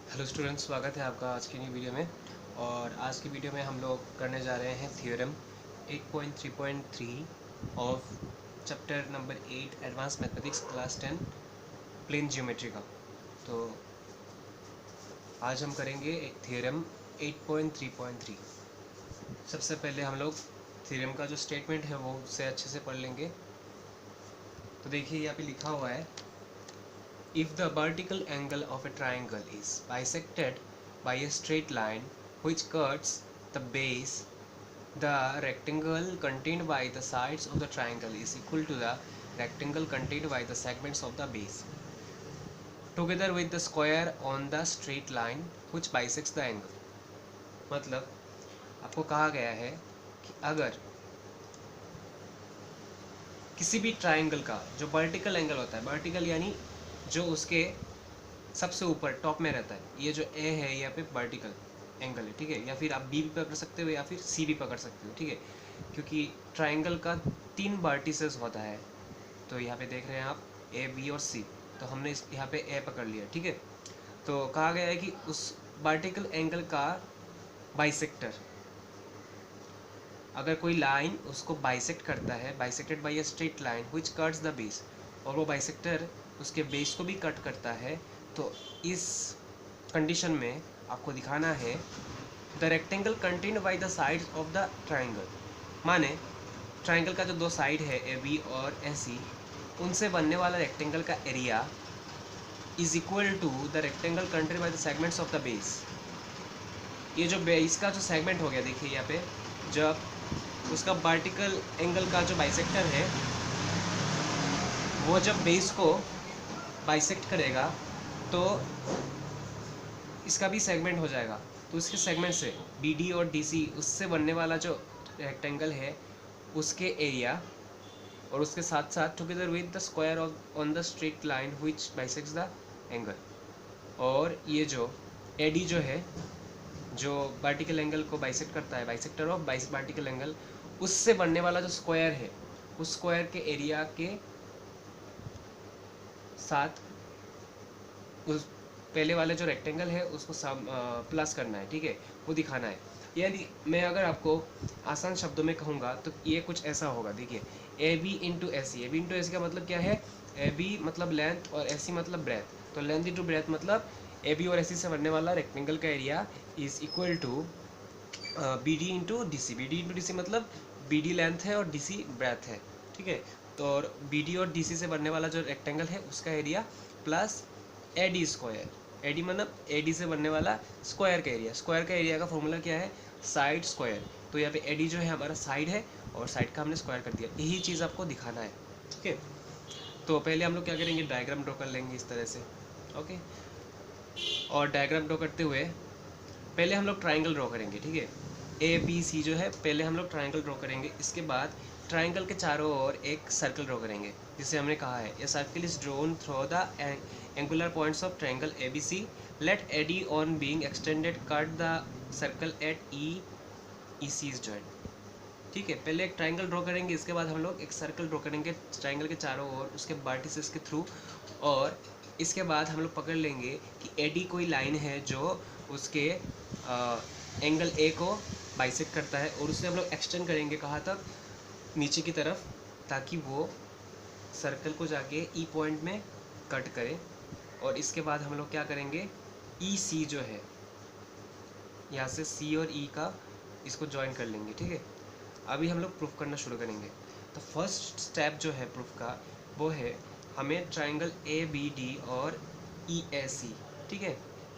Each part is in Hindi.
हेलो स्टूडेंट्स, स्वागत है आपका आज की नई वीडियो में। और आज की वीडियो में हम लोग करने जा रहे हैं theorem 8.3.3 of chapter number 8 advance mathematics class 10 plane geometry का। तो आज हम करेंगे एक थ्योरम 8.3.3। सबसे पहले हम लोग थ्योरम का जो स्टेटमेंट है वो उससे अच्छे से पढ़ लेंगे। तो देखिए यहाँ पे लिखा हुआ है, if the vertical angle of a triangle is bisected by a straight line which cuts the base, the rectangle contained by the sides of the triangle is equal to the rectangle contained by the segments of the base, together with the square on the straight line which bisects the angle। मतलब आपको कहा गया है कि अगर किसी भी ट्राइंगल का जो वर्टिकल एंगल होता है, वर्टिकल यानी जो उसके सबसे ऊपर टॉप में रहता है, ये जो ए है यहाँ पे वर्टिकल एंगल है, ठीक है। या फिर आप बी भी पकड़ सकते हो या फिर सी भी पकड़ सकते हो, ठीक है। क्योंकि ट्राइंगल का 3 वर्टिसेस होता है। तो यहाँ पे देख रहे हैं आप ए बी और सी, तो हमने इस यहाँ पे ए पकड़ लिया, ठीक है। तो कहा गया है कि उस वर्टिकल एंगल का बाइसेक्टर, अगर कोई लाइन उसको बाइसेक्ट करता है, bisected by a straight line which cuts the base, और वो बाइसेक्टर उसके बेस को भी कट करता है, तो इस कंडीशन में आपको दिखाना है the rectangle contained by the sides of the triangle. माने ट्राइंगल का जो दो साइड है ए बी और ए सी, उनसे बनने वाला रेक्टेंगल का area is equal to the rectangle contained by the segments of the base. ये जो बेस का जो सेगमेंट हो गया, देखिए यहाँ पे जब उसका वर्टिकल एंगल का जो बाइसेक्टर है वो जब बेस को बाइसेक्ट करेगा तो इसका भी सेगमेंट हो जाएगा। तो उसके सेगमेंट से बी डी और डी सी, उससे बनने वाला जो रेक्टेंगल है उसके एरिया, और उसके साथ साथ together with the square of on the straight line which bisects the angle. और ये जो ए डी जो है, जो वर्टिकल एंगल को बाइसेक्ट करता है, बाइसेक्टर ऑफ वर्टिकल एंगल, उससे बनने वाला जो स्क्वायर है, उस स्क्वायर के एरिया के साथ उस पहले वाले जो रेक्टेंगल है उसको प्लस करना है, ठीक है, वो दिखाना है। यदि मैं अगर आपको आसान शब्दों में कहूँगा तो ये कुछ ऐसा होगा। देखिए A B into A C, A B into A C का मतलब क्या है, ए बी मतलब लेंथ और ए सी मतलब ब्रेथ। तो लेंथ इंटू ब्रेथ मतलब ए बी और ए सी से बनने वाला रेक्टेंगल का area is equal to B D into D C. B D into D C मतलब बी डी लेंथ है और डी सी ब्रेथ है, ठीक है। तो और बी डी और डी सी से बनने वाला जो रेक्टेंगल है उसका area plus A D square. A D मतलब ए डी से बनने वाला स्क्वायर का एरिया। स्क्वायर का एरिया का फॉर्मूला क्या है, साइड स्क्वायर। तो यहाँ पे ए डी जो है हमारा साइड है और साइड का हमने स्क्वायर कर दिया। यही चीज़ आपको दिखाना है, ठीक है। तो पहले हम लोग क्या करेंगे, डायग्राम ड्रॉ कर लेंगे इस तरह से, ओके। और डायग्राम ड्रॉ करते हुए पहले हम लोग ट्राइंगल ड्रॉ करेंगे, ठीक है। ए बी सी जो है, पहले हम लोग ट्राइंगल ड्रॉ करेंगे। इसके बाद ट्राइंगल के चारों ओर एक सर्कल ड्रॉ करेंगे, जिसे हमने कहा है a circle is drawn through the angular points of triangle A B C. Let A D on being extended cut the circle at E C is joined, ठीक है। पहले एक ट्राइंगल ड्रॉ करेंगे, इसके बाद हम लोग एक सर्कल ड्रॉ करेंगे ट्राइंगल के चारों ओर, उसके वर्टिसेस के थ्रू। और इसके बाद हम लोग पकड़ लेंगे कि ए डी कोई लाइन है जो उसके एंगल ए को बाइसेक्ट करता है, और उसे हम लोग एक्सटेंड करेंगे कहाँ तक, नीचे की तरफ, ताकि वो सर्कल को जाके ई पॉइंट में कट करे। और इसके बाद हम लोग क्या करेंगे, ई सी जो है, यहाँ से सी और ई का इसको ज्वाइन कर लेंगे, ठीक है। अभी हम लोग प्रूफ करना शुरू करेंगे। तो फर्स्ट स्टेप जो है प्रूफ का, वो है हमें ट्राइंगल ए बी डी और ई ए सी, ठीक है,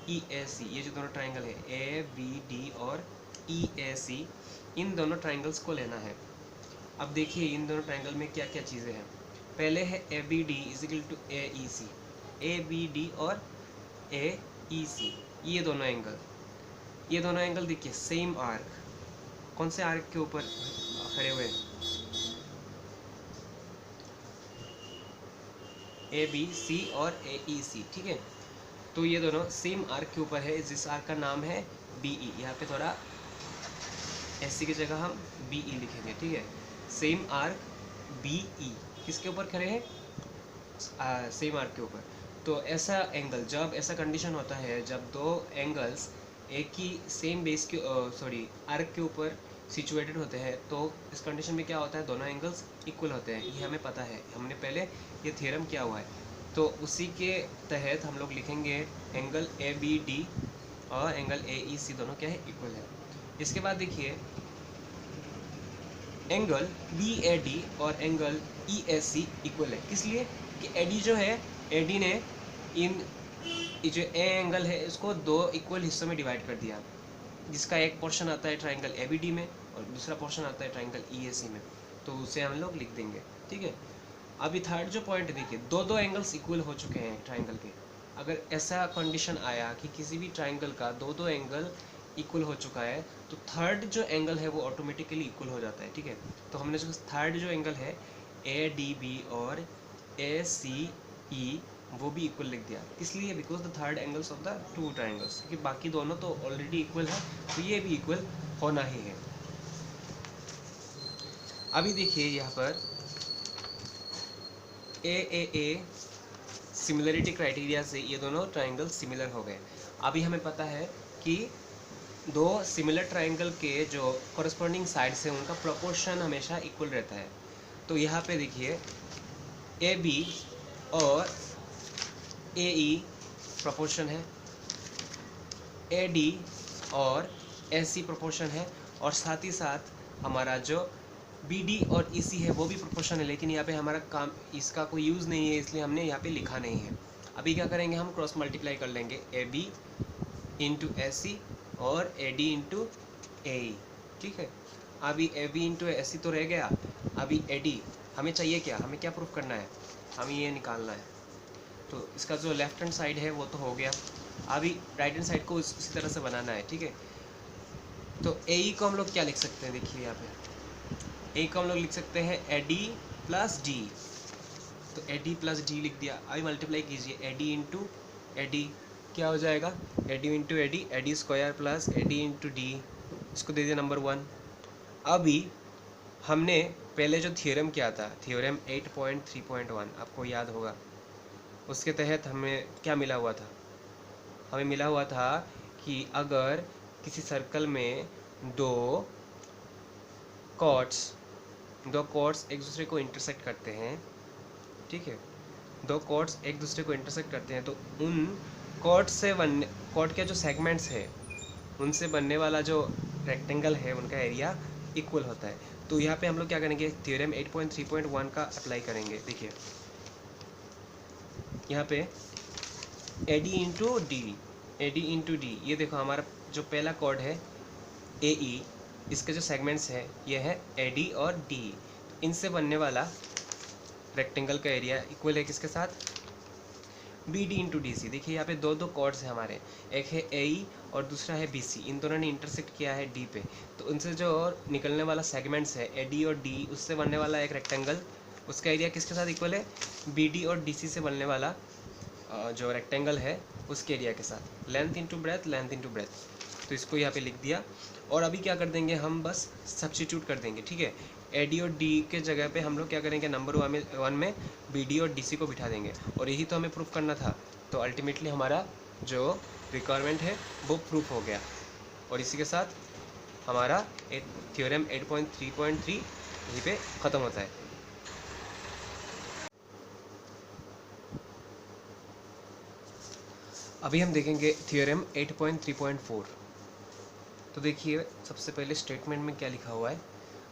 ई ए सी, ये जो दोनों ट्राइंगल है ए बी डी और ई ए सी, इन दोनों ट्राइंगल्स को लेना है। अब देखिए इन दोनों ट्राइंगल में क्या क्या चीज़ें हैं। पहले है A B D is equal to A E C. A B D और ए ई सी, ये दोनों एंगल देखिए सेम आर्क। कौन से आर्क के ऊपर खड़े हुए हैं, ए बी सी और ए ई सी, ठीक है। तो ये दोनों सेम आर्क के ऊपर है, जिस आर्क का नाम है बी ई। यहाँ पे थोड़ा एस सी की जगह हम बी ई लिखेंगे, ठीक है। सेम आर्क बी ई किसके ऊपर खड़े हैं, सेम आर्क के ऊपर। तो ऐसा एंगल, जब ऐसा कंडीशन होता है जब दो एंगल्स एक ही सेम बेस के आर्क के ऊपर सिचुएटेड होते हैं, तो इस कंडीशन में क्या होता है, दोनों एंगल्स इक्वल होते हैं। ये हमें पता है, हमने पहले ये थ्योरम किया हुआ है। तो उसी के तहत हम लोग लिखेंगे एंगल ए बी डी और एंगल ए ई सी दोनों क्या है, इक्वल है। इसके बाद देखिए एंगल बी ए डी और एंगल ई ए सी इक्वल है। किस लिए कि ए डी जो है, ए डी ने इन जो ए एंगल है इसको दो इक्वल हिस्सों में डिवाइड कर दिया, जिसका एक पोर्शन आता है ट्राइंगल ए बी डी में और दूसरा पोर्शन आता है ट्राइंगल ई ए सी में। तो उसे हम लोग लिख देंगे, ठीक है। अभी थर्ड जो पॉइंट देखिए, दो एंगल्स इक्वल हो चुके हैं ट्राइंगल के। अगर ऐसा कंडीशन आया कि किसी भी ट्राइंगल का दो एंगल इक्वल हो चुका है, तो थर्ड जो एंगल है वो ऑटोमेटिकली इक्वल हो जाता है, ठीक है। तो हमने जो थर्ड जो एंगल है ए डी बी और ए सी ई वो भी इक्वल लिख दिया। इसलिए because the third angles of the two triangles, क्योंकि बाकी दोनों तो ऑलरेडी इक्वल है, तो ये भी इक्वल होना ही है। अभी देखिए यहाँ पर ए सिमिलरिटी क्राइटेरिया से ये दोनों ट्राइंगल सिमिलर हो गए। अभी हमें पता है कि दो सिमिलर ट्राइंगल के जो कॉरस्पॉन्डिंग साइड्स हैं उनका प्रोपोर्शन हमेशा इक्वल रहता है। तो यहाँ पे देखिए ए बी और ए ई प्रोपोर्शन है, ए डी और ए सी प्रोपोर्शन है, और साथ ही साथ हमारा जो बी डी और ई सी है वो भी प्रोपोर्शन है। लेकिन यहाँ पे हमारा काम इसका कोई यूज़ नहीं है, इसलिए हमने यहाँ पे लिखा नहीं है। अभी क्या करेंगे, हम क्रॉस मल्टीप्लाई कर लेंगे ए बी इंटू ए सी और ए डी इंटू ए ई, ठीक है। अभी ए बी इंटू ए सी तो रह गया, अभी ए डी हमें चाहिए क्या, हमें क्या प्रूफ करना है, हमें ये निकालना है। तो इसका जो लेफ्ट हैंड साइड है वो तो हो गया, अभी राइट हैंड साइड को उसी तरह से बनाना है, ठीक है। तो ए ई को हम लोग क्या लिख सकते हैं, देखिए यहाँ पे ए को हम लोग लिख सकते हैं ए डी प्लस डी। तो ए डी प्लस डी लिख दिया। अभी मल्टीप्लाई कीजिए ए डी इंटू ए डी, क्या हो जाएगा, A D into A D square plus A D into D, इसको दे दिया नंबर 1। अभी हमने पहले जो थ्योरम किया था, थ्योरम 8.3.1 आपको याद होगा, उसके तहत हमें क्या मिला हुआ था, हमें मिला हुआ था कि अगर किसी सर्कल में दो कॉर्ड्स एक दूसरे को इंटरसेक्ट करते हैं, ठीक है, दो कॉर्ड्स एक दूसरे को इंटरसेक्ट करते हैं, तो उन कॉर्ड के जो सेगमेंट्स है उनसे बनने वाला जो रेक्टेंगल है उनका एरिया इक्वल होता है। तो यहाँ पे हम लोग क्या करेंगे, थ्योरम 8.3.1 का अप्लाई करेंगे। देखिए यहाँ पे ए डी इंटू डी, ये देखो हमारा जो पहला कॉर्ड है ए ई, इसके जो सेगमेंट्स है ये है ए डी और डी, इनसे बनने वाला रेक्टेंगल का एरिया इक्वल है किसके साथ, B D into D C. देखिए यहाँ पे दो कॉर्ड्स हैं हमारे, एक है ए ई और दूसरा है बी सी, इन दोनों ने इंटरसेक्ट किया है डी पे, तो उनसे जो निकलने वाला सेगमेंट्स है ए डी और डी, उससे बनने वाला एक रेक्टेंगल, उसका एरिया किसके साथ इक्वल है, बी डी और डी सी से बनने वाला जो रेक्टेंगल है उसके एरिया के साथ, लेंथ इंटू ब्रेथ। तो इसको यहाँ पे लिख दिया। और अभी क्या कर देंगे, हम बस सब्स्टिट्यूट कर देंगे, ठीक है। ए डी और डी के जगह पे हम लोग क्या करेंगे, नंबर 1 में बी डी और डी सी को बिठा देंगे, और यही तो हमें प्रूफ करना था। तो अल्टीमेटली हमारा जो रिक्वायरमेंट है वो प्रूफ हो गया, और इसी के साथ हमारा थ्योरम 8.3.3 यहीं पे ख़त्म होता है। अभी हम देखेंगे थ्योरम 8.3.4। तो देखिए सबसे पहले स्टेटमेंट में क्या लिखा हुआ है,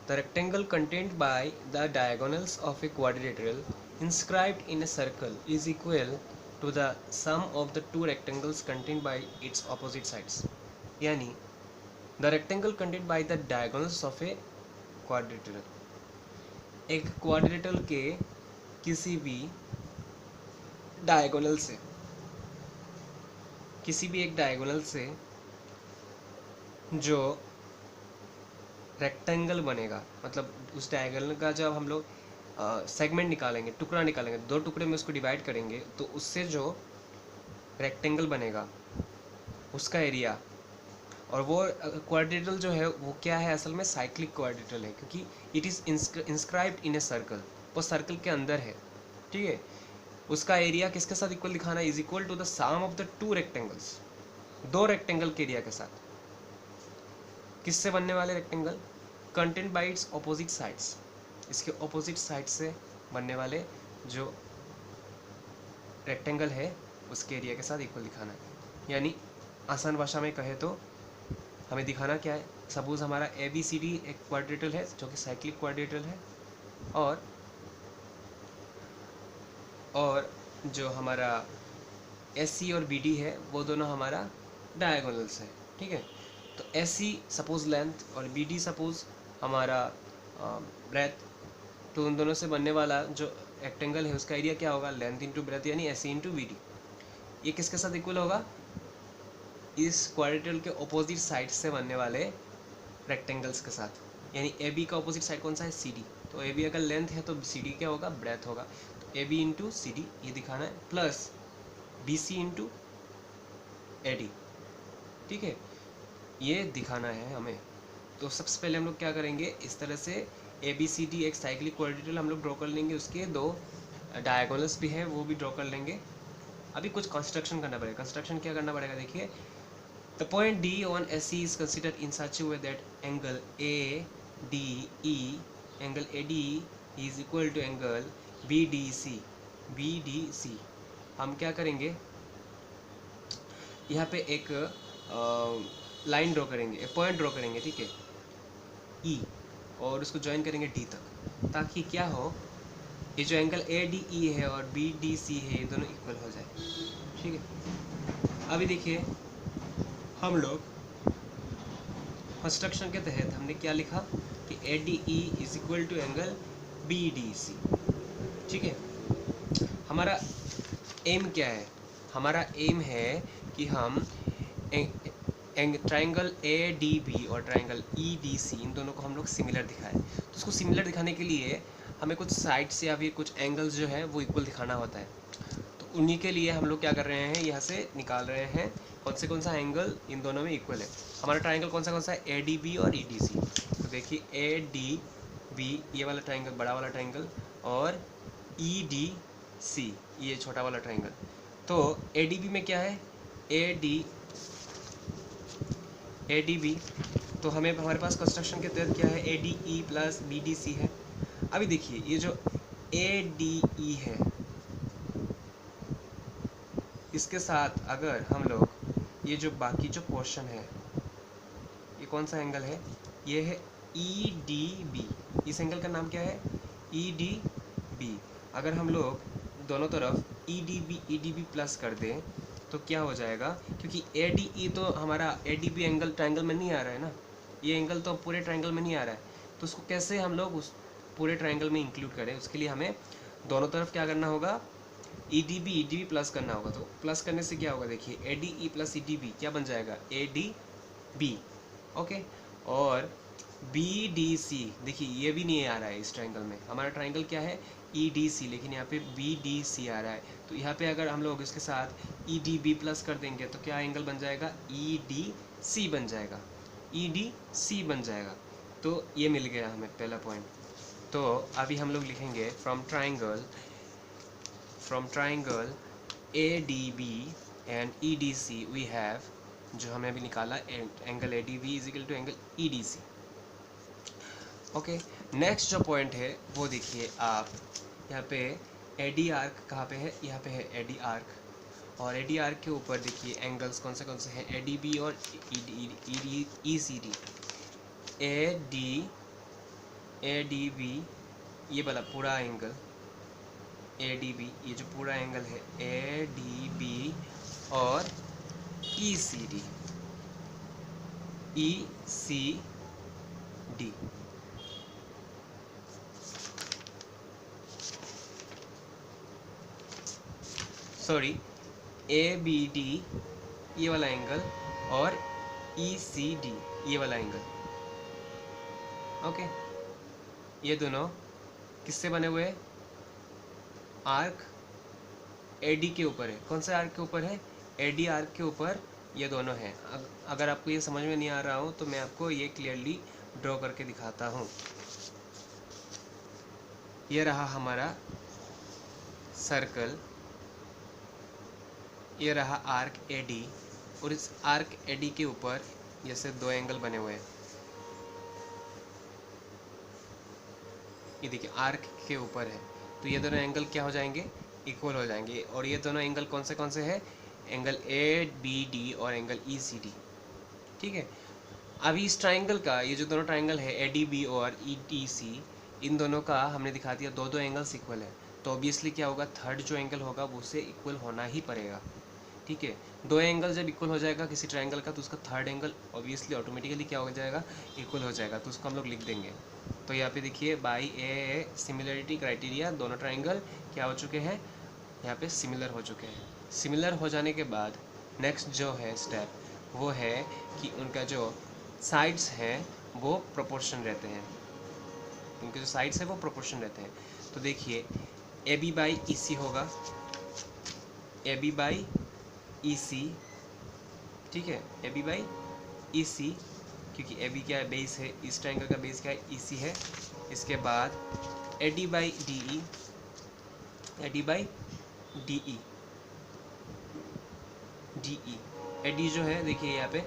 the rectangle contained by the diagonals of a quadrilateral inscribed in a circle is equal to the sum of the two rectangles contained by its opposite sides. यानी the rectangle contained by the diagonals of a quadrilateral, एक क्वाड्रिलेटरल के किसी भी डायगोनल से, किसी भी एक डायगोनल से जो रेक्टेंगल बनेगा, मतलब उस डायगोनल का जब हम लोग सेगमेंट निकालेंगे, टुकड़ा निकालेंगे, दो टुकड़े में उसको डिवाइड करेंगे, तो उससे जो रेक्टेंगल बनेगा उसका एरिया, और वो क्वाड्रिलेटरल जो है वो क्या है, असल में साइक्लिक क्वाड्रिलेटरल है, क्योंकि it is inscribed in a circle, वो सर्कल के अंदर है, ठीक है। उसका एरिया किसके साथ इक्वल दिखाना है, is equal to the sum of the two rectangles, दो रेक्टेंगल के एरिया के साथ। किससे बनने वाले rectangle, contained by its opposite sides, इसके ऑपोजिट साइड से बनने वाले जो रेक्टेंगल है उसके एरिया के साथ इक्वल दिखाना है। यानी आसान भाषा में कहे तो हमें दिखाना क्या है, सपोज हमारा ए बी सी डी एक क्वाड्रेटल है जो कि साइक्लिक क्वाड्रेटल है, और जो हमारा एस सी और बी डी है वो दोनों हमारा डायगोनल्स है, ठीक है। तो एस सी सपोज लेंथ और बी डी सपोज हमारा ब्रेथ, तो उन दोनों से बनने वाला जो रेक्टेंगल है उसका एरिया क्या होगा, लेंथ इंटू ब्रेथ यानी S C into B D. ये किसके साथ इक्वल होगा, इस क्वाड्रेटल के ऑपोजिट साइड से बनने वाले रेक्टेंगल्स के साथ। यानी ए बी का ऑपोजिट साइड कौन सा है, सी डी। तो ए बी अगर लेंथ है तो सी डी क्या होगा, ब्रेथ होगा। तो A B into C D ये दिखाना है, plus B C into A D, ठीक है, ये दिखाना है हमें। तो सबसे पहले हम लोग क्या करेंगे, इस तरह से ए बी सी डी एक साइक्लिक क्वाड्रेटल हम लोग ड्रॉ कर लेंगे, उसके दो डायगोनल्स भी हैं वो भी ड्रॉ कर लेंगे। अभी कुछ कंस्ट्रक्शन करना पड़ेगा। कंस्ट्रक्शन क्या करना पड़ेगा, देखिए, the point D on S C is considered in such way that angle A D E, angle A D is equal to angle B D C, B D C. हम क्या करेंगे, यहाँ पे एक लाइन ड्रॉ करेंगे, एक पॉइंट ड्रॉ करेंगे, ठीक है, ई, और उसको ज्वाइन करेंगे डी तक, ताकि क्या हो, ये जो एंगल ए डी ई है और बी डी सी है ये दोनों इक्वल हो जाए, ठीक है। अभी देखिए हम लोग कंस्ट्रक्शन के तहत हमने क्या लिखा कि A D E is equal to angle B D C, ठीक है। हमारा एम क्या है, हमारा एम है कि हम ट्राइंगल ए डी बी और ट्राइंगल ई डी सी इन दोनों को हम लोग सिमिलर दिखाएं। तो उसको सिमिलर दिखाने के लिए हमें कुछ साइड्स या फिर कुछ एंगल्स जो है वो इक्वल दिखाना होता है। तो उन्हीं के लिए हम लोग क्या कर रहे हैं, यहाँ से निकाल रहे हैं कौन सा एंगल इन दोनों में इक्वल है। हमारा ट्राइंगल कौन सा है, ए डी बी और ई डी सी। तो देखिए ए डी बी ये वाला ट्राइंगल, बड़ा वाला ट्राइंगल, और ई डी सी ये छोटा वाला ट्राइंगल। तो ए डी बी में क्या है, ए डी बी, तो हमारे पास कंस्ट्रक्शन के तहत क्या है, A D E plus B D C है। अभी देखिए ये जो ए डी ई है इसके साथ अगर हम लोग ये जो बाकी जो पोर्शन है, ये कौन सा एंगल है, ये है ई डी बी। इस एंगल का नाम क्या है, ई डी बी। अगर हम लोग दोनों तरफ ई डी बी प्लस कर दें तो क्या हो जाएगा, क्योंकि ए डी ई तो हमारा A D B angle triangle में नहीं आ रहा है ना, ये एंगल तो पूरे ट्राइंगल में नहीं आ रहा है। तो उसको कैसे हम लोग उस पूरे ट्राइंगल में इंक्लूड करें, उसके लिए हमें दोनों तरफ क्या करना होगा, ई डी बी प्लस करना होगा। तो प्लस करने से क्या होगा, देखिए A D E plus E D B क्या बन जाएगा, ए डी बी, ओके। और बी डी सी, देखिए ये भी नहीं आ रहा है इस ट्राइंगल में, हमारा ट्राइंगल क्या है ई डी सी, लेकिन यहाँ पे बी डी सी आ रहा है। तो यहाँ पे अगर हम लोग इसके साथ ई डी बी प्लस कर देंगे तो क्या एंगल बन जाएगा, ई डी सी बन जाएगा, ई डी सी बन जाएगा। तो ये मिल गया हमें पहला पॉइंट। तो अभी हम लोग लिखेंगे from triangle A D B and E D C we have, जो हमें अभी निकाला, angle A D B is equal to angle E D C, okay. Next जो पॉइंट है वो देखिए आप, यहाँ पे ए डी आर्क कहाँ पे है, यहाँ पे है ए डी आर्क, और ए डी आर्क के ऊपर देखिए एंगल्स कौन से हैं, ए डी बी और E C D. A D B ये वाला पूरा एंगल, ए डी बी ये जो पूरा एंगल है ए डी बी और E C D, E C D, sorry A B D ये वाला एंगल और ई सी डी ये वाला एंगल, ओके। ये दोनों किससे बने हुए हैं, आर्क ए डी के ऊपर है। कौन से आर्क के ऊपर है, ए डी आर्क के ऊपर ये दोनों हैं। अगर आपको ये समझ में नहीं आ रहा हो तो मैं आपको ये क्लियरली ड्रॉ करके दिखाता हूँ। ये रहा हमारा सर्कल ये रहा आर्क ए डी, और इस आर्क ए डी के ऊपर जैसे दो एंगल बने हुए हैं, ये देखिए आर्क के ऊपर है, तो ये दोनों एंगल क्या हो जाएंगे, इक्वल हो जाएंगे। और ये दोनों एंगल कौन से हैं, एंगल ए बी डी और एंगल ई सी डी, ठीक है। अभी इस ट्राइंगल का, ये जो दोनों ट्राइंगल है ए डी बी और ई टी सी, इन दोनों का हमने दिखा दिया दो दो एंगल्स इक्वल है, तो ऑब्वियसली क्या होगा, थर्ड जो एंगल होगा वो उससे इक्वल होना ही पड़ेगा, ठीक है। दो एंगल जब इक्वल हो जाएगा किसी ट्राइंगल का, तो उसका थर्ड एंगल ऑब्वियसली ऑटोमेटिकली क्या हो जाएगा, इक्वल हो जाएगा, तो उसको हम लोग लिख देंगे। तो यहाँ पे देखिए बाई ए सिमिलरिटी क्राइटेरिया दोनों ट्राइंगल क्या हो चुके हैं, यहाँ पे सिमिलर हो चुके हैं। सिमिलर हो जाने के बाद नेक्स्ट जो है स्टेप वो है कि उनका जो साइड्स हैं वो प्रोपोर्शन रहते हैं, उनके जो साइड्स हैं वो प्रोपोर्शन रहते हैं। तो देखिए ए बी बाई ई सी होगा, ए बी बाई ई सी, ठीक है, ए बी बाई ई सी, क्योंकि ए बी क्या है, बेस है, इस ट्राइंगल का बेस क्या है, ई सी है। इसके बाद ए D by D E, A D by D E, D E, A D जो है देखिए यहाँ पे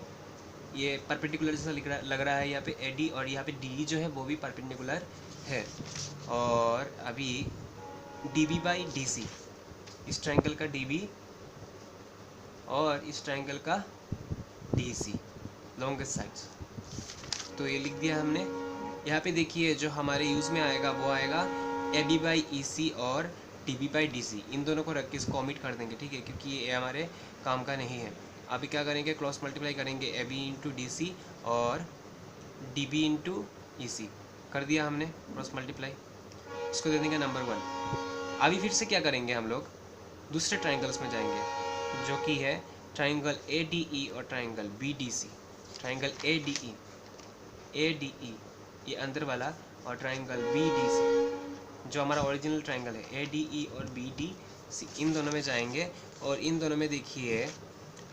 ये परपेंडिकुलर जैसा लग रहा है यहाँ पे ए डी, और यहाँ पे डी ई जो है वो भी परपेंडिकुलर है। और अभी D B by D C, इस ट्राइंगल का डी बी और इस ट्राइंगल का डी सी, लॉन्गेस्ट साइड्स, तो ये लिख दिया हमने। यहाँ पे देखिए जो हमारे यूज़ में आएगा वो आएगा A B by E C और D B by D C, इन दोनों को रख के इसको ऑमिट कर देंगे, ठीक है, क्योंकि ये हमारे काम का नहीं है। अभी क्या करेंगे, क्रॉस मल्टीप्लाई करेंगे A B into D C और D B into E C, कर दिया हमने क्रॉस मल्टीप्लाई, इसको दे देंगे नंबर 1। अभी फिर से क्या करेंगे, हम लोग दूसरे ट्राइंगल्स में जाएंगे जो कि है ट्राइंगल ए डी ई और triangle B D C. Triangle A D E ये अंदर वाला, और ट्राइंगल बी डी सी जो हमारा ओरिजिनल ट्राइंगल है, ए डी ई और बी डी सी, इन दोनों में जाएंगे। और इन दोनों में देखिए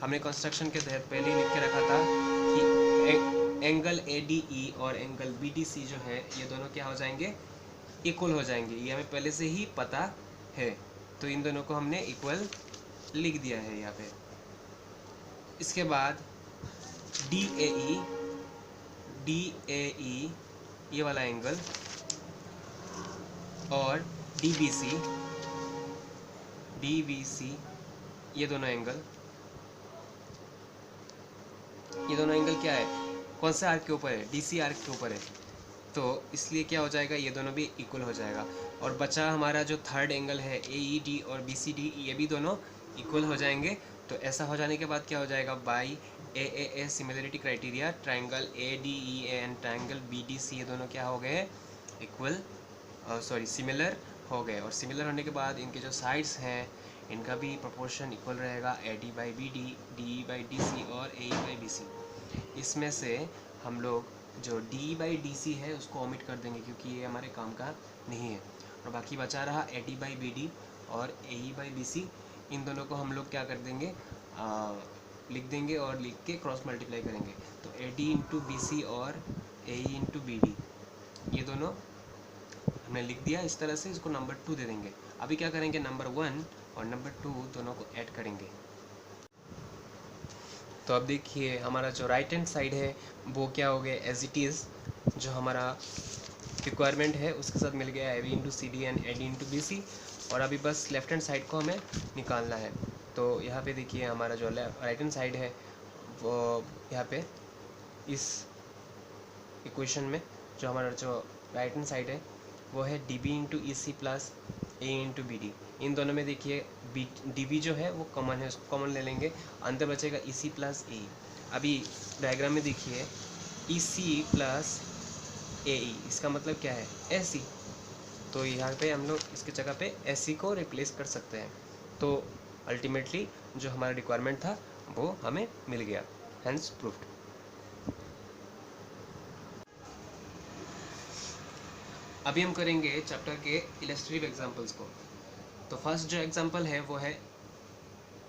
हमने कंस्ट्रक्शन के तहत पहले ही लिख के रखा था कि एंगल ए डी ई और एंगल बी डी सी जो है ये दोनों क्या हो जाएंगे, इक्वल हो जाएंगे, ये हमें पहले से ही पता है, तो इन दोनों को हमने इक्वल लिख दिया है यहाँ पे। इसके बाद डी ए ई ये वाला एंगल और डी बी सी ये दोनों एंगल क्या है, कौन से आर्क के ऊपर है, डी सी आर्क के ऊपर है, तो इसलिए क्या हो जाएगा, ये दोनों भी इक्वल हो जाएगा। और बचा हमारा जो थर्ड एंगल है ए ई डी और बी सी डी, ये भी दोनों इक्वल हो जाएंगे। तो ऐसा हो जाने के बाद क्या हो जाएगा, by a similarity criteria triangle A D E and triangle B D C ये दोनों क्या हो गए, इक्वल सिमिलर हो गए। और सिमिलर होने के बाद इनके जो साइड्स हैं इनका भी प्रोपोर्शन इक्वल रहेगा, A D by B D, D E by D C और ए ई बाई बी सी। इसमें से हम लोग जो डी बाई डी सी है उसको ओमिट कर देंगे क्योंकि ये हमारे काम का नहीं है, और बाकी बचा रहा A D by B D और ए ई बाई बी सी। इन दोनों को हम लोग क्या कर देंगे, लिख देंगे और लिख के क्रॉस मल्टीप्लाई करेंगे, तो A D into B C और A E into B D ये दोनों हमने लिख दिया। इस तरह से इसको नंबर 2 दे देंगे। अभी क्या करेंगे, नंबर 1 और नंबर 2 दोनों को ऐड करेंगे। तो अब देखिए हमारा जो राइट हैंड साइड है वो क्या हो गया, एज इट इज़ जो हमारा रिक्वायरमेंट है उसके साथ मिल गया, A B into C D and A D into B C. और अभी बस लेफ्ट हैंड साइड को हमें निकालना है। तो यहाँ पे देखिए हमारा जो राइट हैंड साइड है वो यहाँ पे इस इक्वेशन में जो हमारा जो राइट हैंड साइड है वो है D B into E C plus ए इंटू बी डी। इन दोनों में देखिए डी बी जो है वो कॉमन है, उसको कॉमन ले लेंगे, अंदर बचेगा ई सी प्लस ए। अभी डायग्राम में देखिए ई सी प्लस ए ई, इसका मतलब क्या है, ए सी। तो यहाँ पे हम लोग इसकी जगह पे ए सी को रिप्लेस कर सकते हैं। तो अल्टीमेटली जो हमारा रिक्वायरमेंट था वो हमें मिल गया, हेंस प्रूफ्ड। अभी हम करेंगे चैप्टर के इलस्ट्रेटिव एग्जांपल्स को। तो फर्स्ट जो एग्जांपल है वो है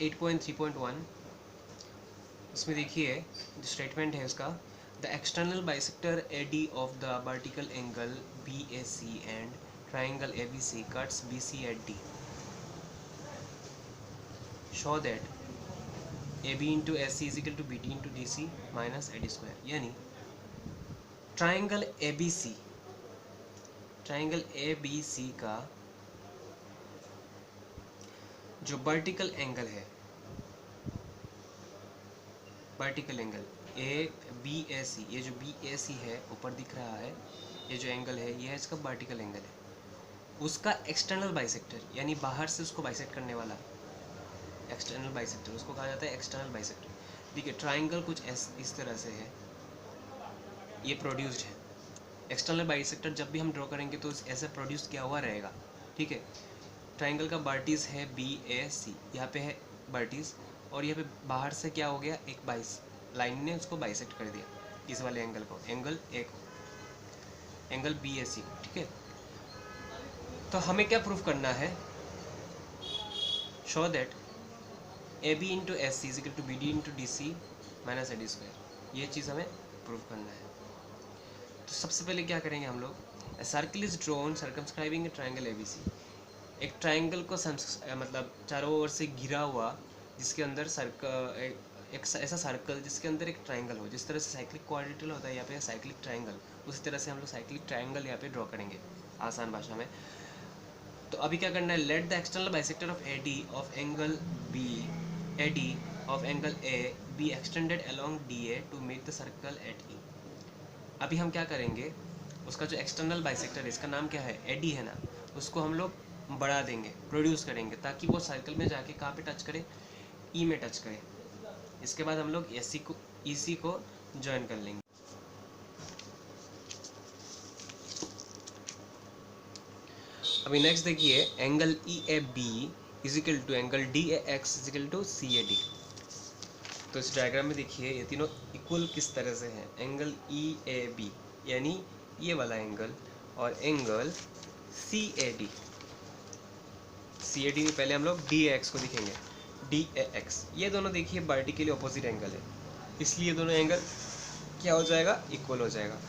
8.3.1। उसमें देखिए जो स्टेटमेंट है उसका, the external bisector A D of the vertical angle B A C and triangle ABC cuts BC at D. Show that A B into S C is equal to B D into D C minus A D square, यानी triangle A B C, triangle A B C का जो वर्टिकल एंगल है, vertical angle A B A C, ये जो बी ए सी है ऊपर दिख रहा है, ये जो एंगल है ये है इसका वर्टिकल एंगल है, उसका एक्सटर्नल बाइसेक्टर यानी बाहर से उसको बाइसेक्ट करने वाला एक्सटर्नल बाइसेक्टर, उसको कहा जाता है एक्सटर्नल बाइसेक्टर। देखिए ट्राइंगल कुछ इस तरह से है, ये प्रोड्यूस्ड है। एक्सटर्नल बाइसेक्टर जब भी हम ड्रॉ करेंगे तो ऐसे प्रोड्यूस किया हुआ रहेगा, ठीक है। ट्राइंगल का वर्टिस है बी ए सी, यहाँ पे है वर्टिस, और यहाँ पे बाहर से क्या हो गया, एक बाइस लाइन ने उसको बाइसेक्ट कर दिया, इस वाले एंगल को, एंगल ए को, एंगल बी ए सी, ठीक है। तो हमें क्या प्रूफ करना है, show that A B into S C is equal to B D into D C minus A D square, ये चीज़ हमें प्रूफ करना है। तो सबसे पहले क्या करेंगे हम लोग, circle is drawn circumscribing a triangle A B C, एक ट्राइंगल को मतलब चारों ओर से घिरा हुआ, जिसके अंदर एक ऐसा सर्कल जिसके अंदर एक ट्राइंगल हो, जिस तरह से साइक्लिक क्वाड्रिलेटरल होता है यहाँ पे साइक्लिक ट्राइंगल, उसी तरह से हम लोग साइक्लिक ट्राइंगल यहाँ पे ड्रॉ करेंगे आसान भाषा में। तो अभी क्या करना है, let the external bisector of A D of angle B, A D of angle A B extended along D A to make the circle at E. अभी हम क्या करेंगे, उसका जो एक्सटर्नल बाइसेक्टर है, इसका नाम क्या है, ए डी है ना, उसको हम लोग बढ़ा देंगे, प्रोड्यूस करेंगे, ताकि वो सर्कल में जाके कहाँ पे टच करे, ई में टच करे। इसके बाद हम लोग एस सी को ई सी को ज्वाइन कर लेंगे। अभी नेक्स्ट देखिए, angle E A B is equal to angle D A X is equal to C A D. तो इस डायग्राम में देखिए ये तीनों इक्वल किस तरह से हैं, एंगल ई ए बी यानी ये वाला एंगल, और angle C A D, C A D में पहले हम लोग डी ए एक्स को दिखेंगे, डी ए एक्स, ये दोनों देखिए वर्टिकली ऑपोजिट एंगल है, इसलिए दोनों एंगल क्या हो जाएगा, इक्वल हो जाएगा।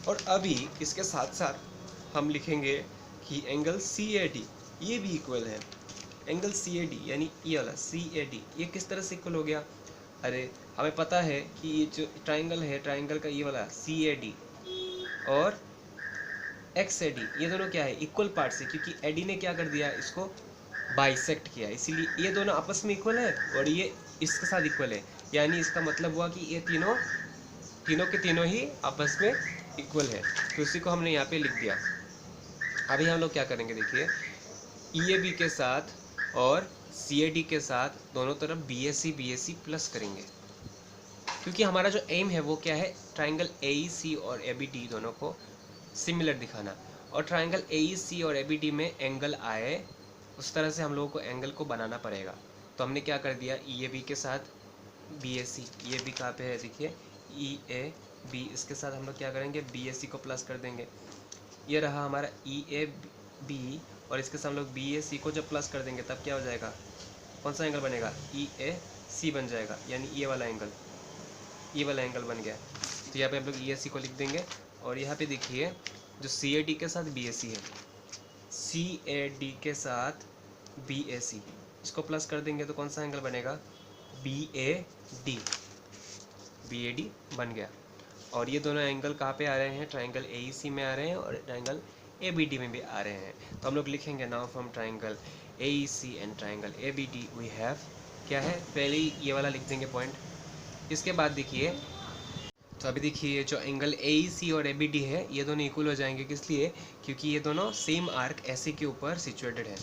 और अभी इसके साथ साथ हम लिखेंगे कि एंगल सी ए डी ये भी इक्वल है, एंगल सी ए डी यानी ये वाला सी ए डी, ये किस तरह से इक्वल हो गया, अरे हमें पता है कि ये जो ट्राइंगल है, ट्राइंगल का ये वाला सी ए डी और एक्स ए डी, ये दोनों क्या है, इक्वल पार्ट से, क्योंकि ए डी ने क्या कर दिया, इसको बाइसेक्ट किया, इसीलिए ये दोनों आपस में इक्वल है और ये इसके साथ इक्वल है, यानी इसका मतलब हुआ कि ये तीनों के तीनों ही आपस में इक्वल है। तो इसी को हमने यहाँ पे लिख दिया। अभी हम लोग क्या करेंगे, देखिए ई ए बी के साथ और सी ए डी के साथ दोनों तरफ बी ए सी प्लस करेंगे, क्योंकि हमारा जो एम है वो क्या है, ट्राइंगल ए ई सी और ए बी डी दोनों को सिमिलर दिखाना, और ट्राइंगल ए ई सी और ए बी डी में एंगल आए उस तरह से हम लोगों को एंगल को बनाना पड़ेगा। तो हमने क्या कर दिया, ई ए बी के साथ B A C, E A B कहाँ पे है देखिए, ई ए बी, इसके साथ हम लोग क्या करेंगे, बी ए सी को प्लस कर देंगे, ये रहा हमारा ई ए बी, और इसके साथ हम लोग बी ए सी को जब प्लस कर देंगे तब क्या हो जाएगा, कौन सा एंगल बनेगा, ई ए सी बन जाएगा, यानी ये वाला एंगल, ये वाला एंगल बन गया। तो यहाँ पे हम लोग ई ए सी को लिख देंगे, और यहाँ पे देखिए जो सी ए डी के साथ बी ए सी है, सी ए डी के साथ बी ए सी, इसको प्लस कर देंगे तो कौन सा एंगल बनेगा, B A D, B A D बन गया। और ये दोनों एंगल कहाँ पे आ रहे हैं, ट्राइंगल ए ई सी में आ रहे हैं और ट्राइंगल ए बी डी में भी आ रहे हैं। तो हम लोग लिखेंगे now from triangle A E C and triangle A B D we have, क्या है, पहले ही ये वाला लिख देंगे पॉइंट। इसके बाद देखिए, तो अभी देखिए जो एंगल ए ई सी और ए बी डी है ये दोनों इक्वल हो जाएंगे, किस लिए, क्योंकि ये दोनों सेम आर्क ऐसे के ऊपर सिचुएटेड है।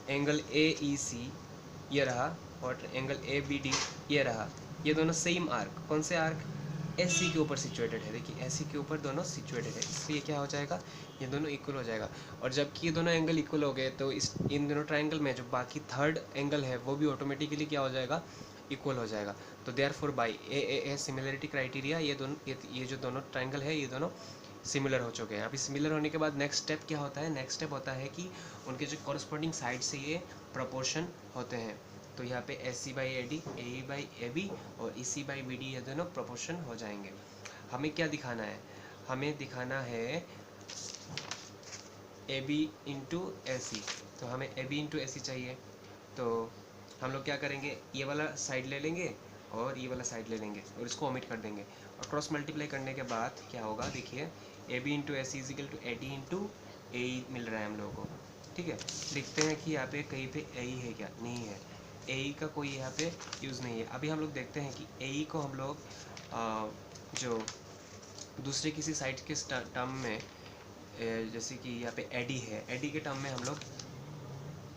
एंगल ए ई सी ये रहा और एंगल ए बी डी ये रहा, ये दोनों सेम आर्क, कौन से आर्क, एस सी के ऊपर सिचुएटेड है, देखिए एस सी के ऊपर दोनों सिचुएटेड है, इसलिए क्या हो जाएगा, ये दोनों इक्वल हो जाएगा। और जबकि ये दोनों एंगल इक्वल हो गए तो इन दोनों ट्राइंगल में जो बाकी थर्ड एंगल है वो भी ऑटोमेटिकली क्या हो जाएगा, इक्वल हो जाएगा। तो therefore by a similarity criteria ये जो दोनों ट्राइंगल है ये दोनों सिमिलर हो चुके हैं। अभी सिमिलर होने के बाद नेक्स्ट स्टेप क्या होता है, नेक्स्ट स्टेप होता है कि उनके जो कॉरस्पॉन्डिंग साइड से ये प्रोपोर्शन होते हैं। तो यहाँ पे S C by A D, A E by A B और E C by B D, ये दोनों प्रोपोर्शन हो जाएंगे। हमें क्या दिखाना है, हमें दिखाना है ए बी इंटू ए सी, तो हमें ए बी इंटू ए सी चाहिए। तो हम लोग क्या करेंगे, ये वाला साइड ले लेंगे और ये वाला साइड ले लेंगे और इसको ओमिट कर देंगे, और क्रॉस मल्टीप्लाई करने के बाद क्या होगा देखिए, A B into S equal to A D into A मिल रहा है हम लोगों को। ठीक है, देखते हैं कि यहाँ पे कहीं पे ए है क्या, नहीं है, ए का कोई यहाँ पे यूज़ नहीं है। अभी हम लोग देखते हैं कि ए को हम लोग जो दूसरे किसी साइड के टर्म में, जैसे कि यहाँ पे एडी है, एडी के टर्म में हम लोग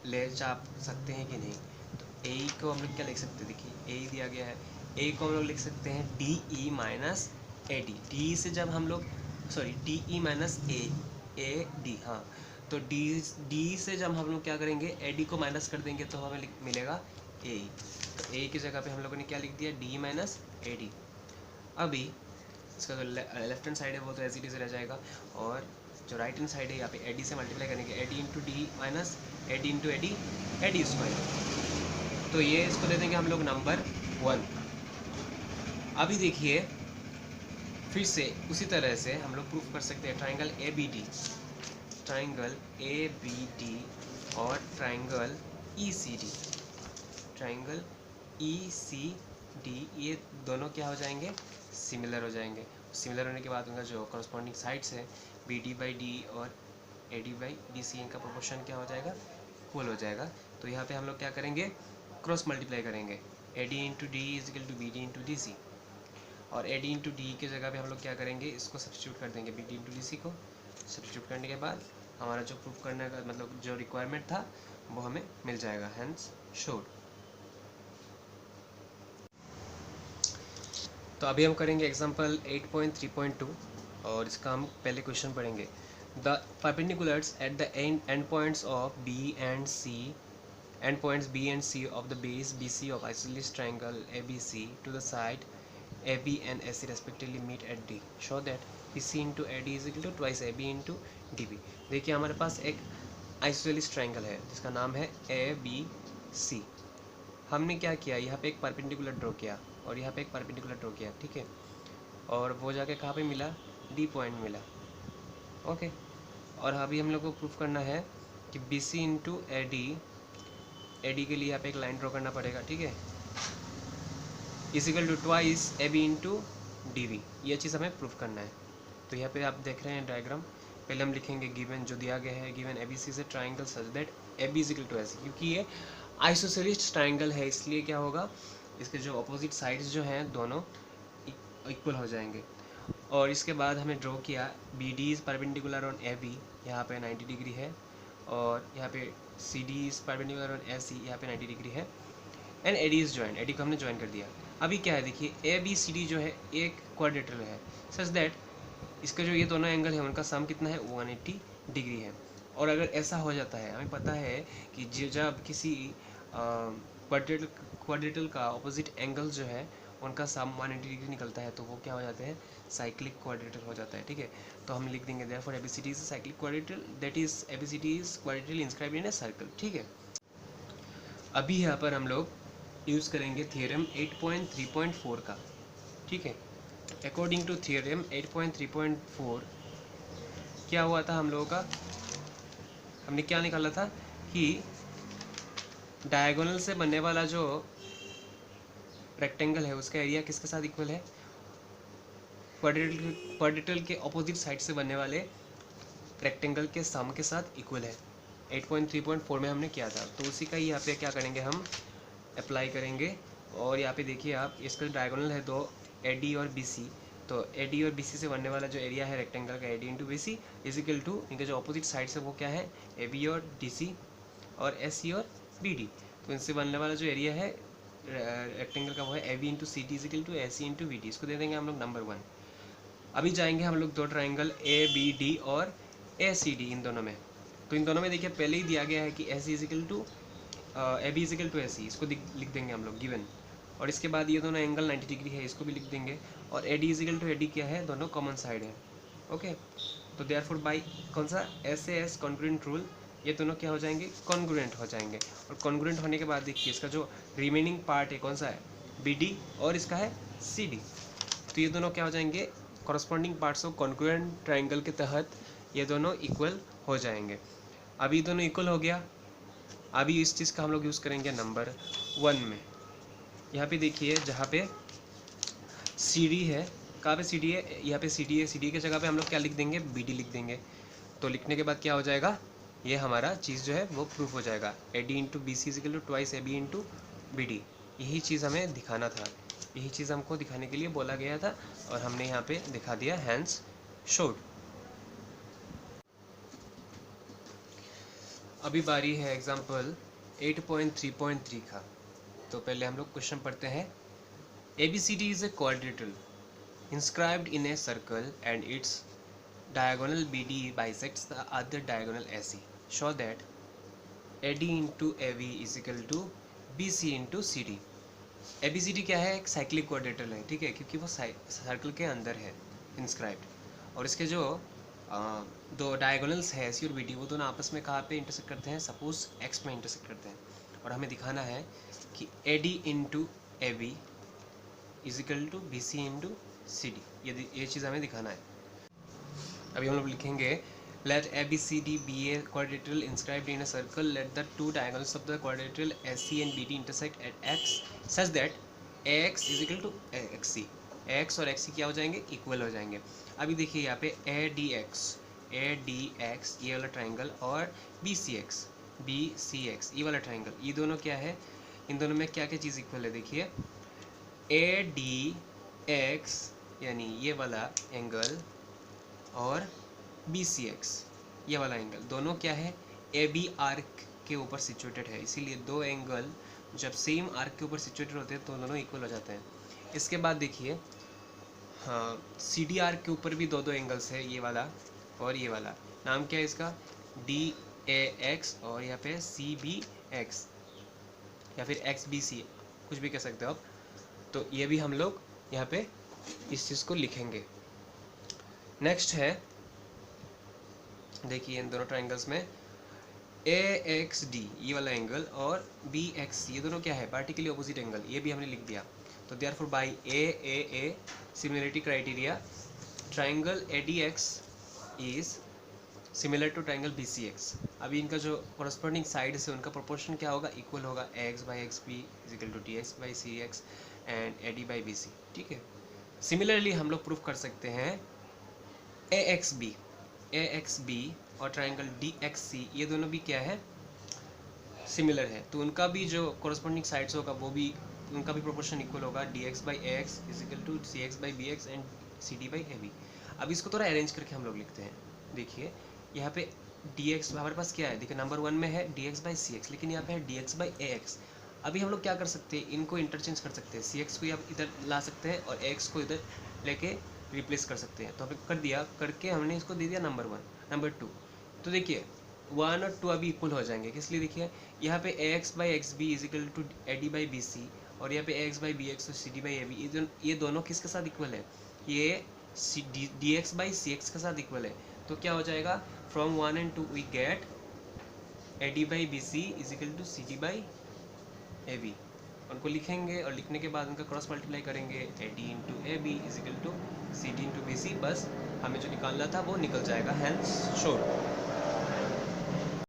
ले चाप सकते हैं कि नहीं। तो ए को हम लोग क्या लिख सकते हैं, देखिए ए दिया गया है, ए को हम लोग लिख सकते हैं D E minus A D. D से जब हम लोग, sorry D E minus A D, हाँ, तो डी से जब हम लोग क्या करेंगे, ए डी को माइनस कर देंगे तो हमें मिलेगा ए। तो ए की जगह पे हम लोगों ने क्या लिख दिया, डी माइनस ए डी। अभी इसका जो लेफ्ट हैंड साइड है वो तो एज इट इज़ रह जाएगा, और जो राइट हैंड साइड है यहाँ पे ए डी से मल्टीप्लाई करेंगे, A D into D minus A D into A D square. तो ये इसको दे देंगे हम लोग नंबर 1। अभी देखिए फिर से उसी तरह से हम लोग प्रूफ कर सकते हैं triangle A B D, triangle A B D और triangle E C D, triangle E C D, ये दोनों क्या हो जाएंगे, सिमिलर हो जाएंगे। सिमिलर होने के बाद उनका जो कॉरस्पॉन्डिंग साइड्स है बी डी बाई डी और A D by D C, इनका प्रोपोर्शन क्या हो जाएगा, इक्वल हो जाएगा। तो यहाँ पे हम लोग क्या करेंगे, क्रॉस मल्टीप्लाई करेंगे, A D into D is equal to B D into D C, और ए डी इंटू डी के जगह पे हम लोग क्या करेंगे, इसको सब्स्टिट्यूट कर देंगे, B D into D C को सब्स्टिट्यूट करने के बाद हमारा जो प्रूफ करने का मतलब जो रिक्वायरमेंट था वो हमें मिल जाएगा, हैंस शोड। तो अभी हम करेंगे एग्जांपल 8.3.2 और इसका हम पहले क्वेश्चन पढ़ेंगे। The perpendiculars at the end points of B and C, and points B and C of the base B C of isosceles triangle A B C to the side A B and A C respectively meet at D, show that B C into A D is equal to twice A B into D B. देखिए हमारे पास एक आइसोसेलेस ट्रायंगल है जिसका नाम है ए बी सी। हमने क्या किया, यहाँ पे एक परपेंडिकुलर ड्रॉ किया और यहाँ पे एक परपेंडिकुलर ड्रॉ किया, ठीक है, और वो जाके कहाँ पे मिला, डी पॉइंट मिला, ओके। और अभी हम लोग को प्रूफ करना है कि B C into A D के लिए यहाँ पे एक लाइन ड्रॉ करना पड़ेगा, ठीक है, is equal to twice A B into D B, ये चीज़ हमें प्रूफ करना है। तो यहाँ पे आप देख रहे हैं डायग्राम, पहले हम लिखेंगे गिवन जो दिया गया है, गिवन ए बी सी से triangle such that A B is equal to A C, क्योंकि ये आइसोसेलेस ट्राइंगल है इसलिए क्या होगा, इसके जो अपोजिट साइड्स जो हैं दोनों इक्वल हो जाएंगे। और इसके बाद हमें ड्रॉ किया B D is perpendicular on A B, यहाँ पे 90 डिग्री है, और यहाँ पे C D is perpendicular on A C, यहाँ पे 90 डिग्री है, and A D is join, A D को हमने ज्वाइन कर दिया। अभी क्या है देखिए, ए बी सी डी जो है एक क्वाड्रेटरल है सच दैट इसका जो ये दोनों एंगल है उनका सम कितना है, 180 डिग्री है। और अगर ऐसा हो जाता है, हमें पता है कि जब किसी क्वाड्रेटल का ऑपोजिट एंगल जो है उनका सम 180 डिग्री निकलता है तो वो क्या हो जाते हैं, साइक्लिक क्वाड्रेटल हो जाता है, ठीक है। तो हम लिख देंगे therefore ABCD is cyclic quadrilateral, that is ABCD is quadrilateral inscribed in a circle, ठीक है। अभी यहाँ पर हम लोग यूज़ करेंगे थ्योरम 8.3.4 का, ठीक है। अकॉर्डिंग टू थ्योरम 8.3.4 क्या हुआ था हम लोगों का, हमने क्या निकाला था कि डायगोनल से बनने वाला जो रेक्टेंगल है उसका एरिया किसके साथ इक्वल है, क्वाड्रेटल के ऑपोजिट साइड से बनने वाले रेक्टेंगल के सम के साथ इक्वल है। 8.3.4 में हमने किया था, तो उसी का ही यहाँ पे क्या करेंगे, हम अप्लाई करेंगे। और यहाँ पे देखिए आप, इसका डायगोनल है दो, ए डी और बी सी, तो ए डी और बी सी से बनने वाला जो एरिया है रेक्टेंगल का, A D into B C is equal to इनके जो ऑपोजिट साइड है वो क्या है, ए बी और डी सी और एस सी और बी डी, तो इनसे बनने वाला जो एरिया है रेक्टेंगल का वो है A B into C T is equal to A C into B D, इसको दे देंगे हम लोग नंबर 1। अभी जाएंगे हम लोग दो ट्राइंगल ए बी डी और ए सी डी, इन दोनों में, तो इन दोनों में देखिए पहले ही दिया गया है कि A C is equal to A B is equal to A C, इसको लिख देंगे हम लोग गिवन। और इसके बाद ये दोनों एंगल 90 डिग्री है, इसको भी लिख देंगे। और A D is equal to A D क्या है, दोनों कॉमन साइड है, ओके। तो देयरफॉर बाय कौन सा S A S congruent rule, ये दोनों क्या हो जाएंगे, कॉन्ग्रुएंट हो जाएंगे। और कॉन्ग्रुएंट होने के बाद देखिए इसका जो रिमेनिंग पार्ट है कौन सा है, बी डी, और इसका है सी डी, तो ये दोनों क्या हो जाएंगे, corresponding parts of congruent triangle के तहत ये दोनों इक्वल हो जाएंगे। अभी दोनों इक्वल हो गया, अभी इस चीज़ का हम लोग यूज़ करेंगे नंबर 1 में। यहाँ पे देखिए जहाँ पे सी डी है, कहाँ पे सी डी है, यहाँ पे सी डी है, सी डी की जगह पे हम लोग क्या लिख देंगे, बी डी लिख देंगे। तो लिखने के बाद क्या हो जाएगा, ये हमारा चीज़ जो है वो प्रूफ हो जाएगा। A D into B C is equal to twice A B into B D. यही चीज़ हमें दिखाना था, यही चीज़ हमको दिखाने के लिए बोला गया था और हमने यहाँ पे दिखा दिया, हैंस शोड। अभी बारी है एग्जाम्पल 8.3.3 का। तो पहले हम लोग क्वेश्चन पढ़ते हैं। ABCD is a quadrilateral inscribed in a circle and its diagonal BD bisects the other diagonal AC. Show that AD into AV is equal to BC into CD. ABCD क्या है, एक साइक्लिक क्वाड्रेटरल है, ठीक है, क्योंकि वो सर्कल के अंदर है इंस्क्राइब्ड। और इसके जो दो डायगोनल्स है AC और BD, वो दोनों आपस में कहाँ पे इंटरसेक्ट करते हैं, सपोज X में इंटरसेक्ट करते हैं। और हमें दिखाना है कि AD into AV is equal to B C into C D. ये चीज़ हमें दिखाना है। अभी हम लोग लिखेंगे let A B C D B a quadrilateral inscribed in a circle, let the two diagonals of the quadrilateral S C and B D intersect at X such that A X is equal to X C. A X और एक्स सी क्या हो जाएंगे, इक्वल हो जाएंगे। अभी देखिए यहाँ पे ए डी एक्स ये वाला ट्राइंगल और बी सी एक्स ये वाला ट्राइंगल, ये दोनों क्या है, इन दोनों में क्या क्या चीज़ इक्वल है। देखिए ए डी एक्स यानी ये वाला एंगल और बी सी एक्स ये वाला एंगल, दोनों क्या है, ए बी आर्क के ऊपर सिचुएटेड है। इसीलिए दो एंगल जब सेम आर्क के ऊपर सिचुएटेड होते हैं तो दोनों इक्वल हो जाते हैं। इसके बाद देखिए, हाँ, सी डी आर्क के ऊपर भी दो एंगल्स है, ये वाला और ये वाला। नाम क्या है इसका, डी ए एक्स और यहाँ पे सी बी एक्स या फिर एक्स बी सी, कुछ भी कह सकते हो आप। तो ये भी हम लोग यहाँ पे इस चीज़ को लिखेंगे। नेक्स्ट है, देखिए इन दोनों ट्राइंगल्स में ए एक्स डी ये वाला एंगल और बी एक्स ये दोनों क्या है, पार्टिकली ऑपोजिट एंगल, ये भी हमने लिख दिया। तो therefore by a similarity criteria triangle A D X is similar to triangle B C X. अभी इनका जो कॉरस्पॉन्डिंग साइड से उनका प्रोपोर्शन क्या होगा, इक्वल होगा। A X by X B is equal to D X by C X and A D by B C, ठीक है। सिमिलरली हम लोग प्रूफ कर सकते हैं ए एक्स बी और ट्राइंगल डी एक्स सी ये दोनों भी क्या है, सिमिलर है। तो उनका भी जो कॉरस्पॉन्डिंग साइड्स होगा वो भी, उनका भी प्रोपोर्शन इक्वल होगा। D X by A X is equal to C X by B X and C D by A B. अब इसको थोड़ा अरेंज करके हम लोग लिखते हैं। देखिए यहाँ पे डी एक्स हमारे पास क्या है, देखिए नंबर 1 में है D X by C X, लेकिन यहाँ पे है D X by A X. अभी हम लोग क्या कर सकते हैं, इनको इंटरचेंज कर सकते हैं। सी एक्स को आप इधर ला सकते हैं और एक्स को इधर लेके रिप्लेस कर सकते हैं। तो हमने कर दिया, करके हमने इसको दे दिया नंबर 1 नंबर 2। तो देखिए 1 और 2 अभी इक्वल हो जाएंगे, किस लिए, देखिए यहाँ पे A X by X B is equal to A D by B C और यहाँ पे A X by B X और C D by A B, ये दोनों किसके साथ इक्वल है, ये D X by C X के साथ इक्वल है। तो क्या हो जाएगा, from 1 and 2 we get A D by B C is equal to C D by A B. उनको लिखेंगे और लिखने के बाद उनका क्रॉस मल्टीप्लाई करेंगे, A D into A B is equal to C D into B C. बस हमें जो निकालना था वो निकल जाएगा, हेंस शोड।